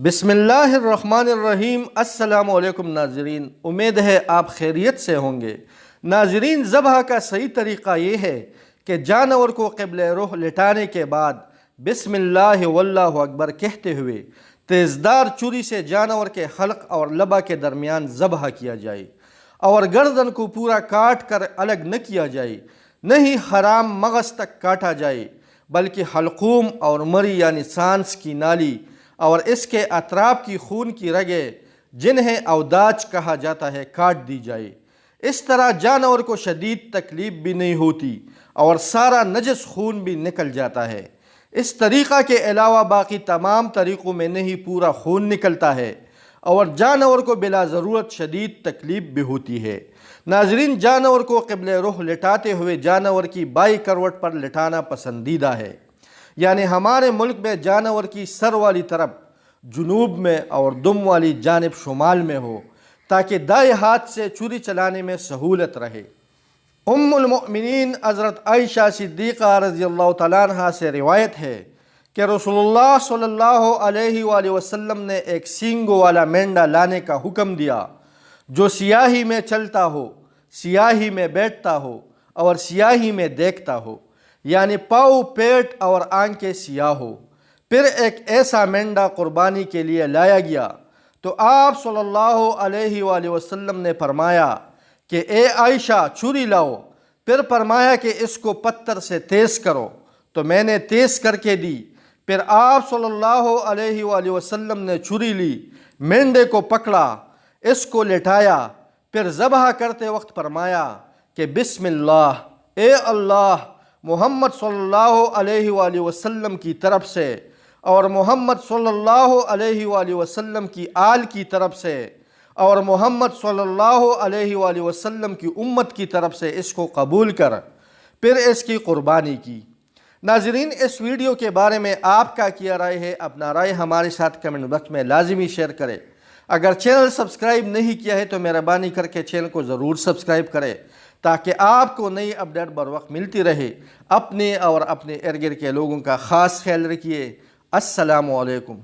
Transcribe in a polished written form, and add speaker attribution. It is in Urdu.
Speaker 1: بسم اللہ الرحمن الرحیم۔ السلام علیکم ناظرین، امید ہے آپ خیریت سے ہوں گے۔ ناظرین، ذبح کا صحیح طریقہ یہ ہے کہ جانور کو قبل رخ لٹانے کے بعد بسم اللہ واللہ اکبر کہتے ہوئے تیزدار چھری سے جانور کے حلق اور لبہ کے درمیان ذبح کیا جائے اور گردن کو پورا کاٹ کر الگ نہ کیا جائے، نہ ہی حرام مغز تک کاٹا جائے بلکہ حلقوم اور مری یعنی سانس کی نالی اور اس کے اطراف کی خون کی رگیں جنہیں اوداج کہا جاتا ہے کاٹ دی جائے۔ اس طرح جانور کو شدید تکلیف بھی نہیں ہوتی اور سارا نجس خون بھی نکل جاتا ہے۔ اس طریقہ کے علاوہ باقی تمام طریقوں میں نہیں پورا خون نکلتا ہے اور جانور کو بلا ضرورت شدید تکلیف بھی ہوتی ہے۔ ناظرین، جانور کو قبل رخ لٹاتے ہوئے جانور کی بائیں کروٹ پر لٹانا پسندیدہ ہے، یعنی ہمارے ملک میں جانور کی سر والی طرف جنوب میں اور دم والی جانب شمال میں ہو تاکہ دائیں ہاتھ سے چھری چلانے میں سہولت رہے۔ ام المؤمنین حضرت عائشہ صدیقہ رضی اللہ تعالیٰ عنہ سے روایت ہے کہ رسول اللہ صلی اللہ علیہ وآلہ وسلم نے ایک سینگوں والا مینڈا لانے کا حکم دیا جو سیاہی میں چلتا ہو، سیاہی میں بیٹھتا ہو اور سیاہی میں دیکھتا ہو، یعنی پاؤں، پیٹ اور آنکھیں سیاہ ہو۔ پھر ایک ایسا مینڈا قربانی کے لیے لایا گیا تو آپ صلی اللہ علیہ وآلہ وسلم نے فرمایا کہ اے عائشہ چھری لاؤ، پھر فرمایا کہ اس کو پتھر سے تیز کرو، تو میں نے تیز کر کے دی۔ پھر آپ صلی اللہ علیہ وآلہ وسلم نے چھری لی، مینڈے کو پکڑا، اس کو لٹایا، پھر ذبح کرتے وقت فرمایا کہ بسم اللہ، اے اللہ، محمد صلی اللہ علیہ وآلہ وسلم کی طرف سے اور محمد صلی اللہ علیہ وآلہ وسلم کی آل کی طرف سے اور محمد صلی اللہ علیہ وآلہ وسلم کی امت کی طرف سے اس کو قبول کر، پھر اس کی قربانی کی۔ ناظرین، اس ویڈیو کے بارے میں آپ کا کیا رائے ہے؟ اپنا رائے ہمارے ساتھ کمنٹ باکس میں لازمی شیئر کریں۔ اگر چینل سبسکرائب نہیں کیا ہے تو مہربانی کر کے چینل کو ضرور سبسکرائب کریں تاکہ آپ کو نئی اپڈیٹ بر وقت ملتی رہے۔ اپنے اور اپنے ارد گرد کے لوگوں کا خاص خیال رکھیے۔ السلام علیکم۔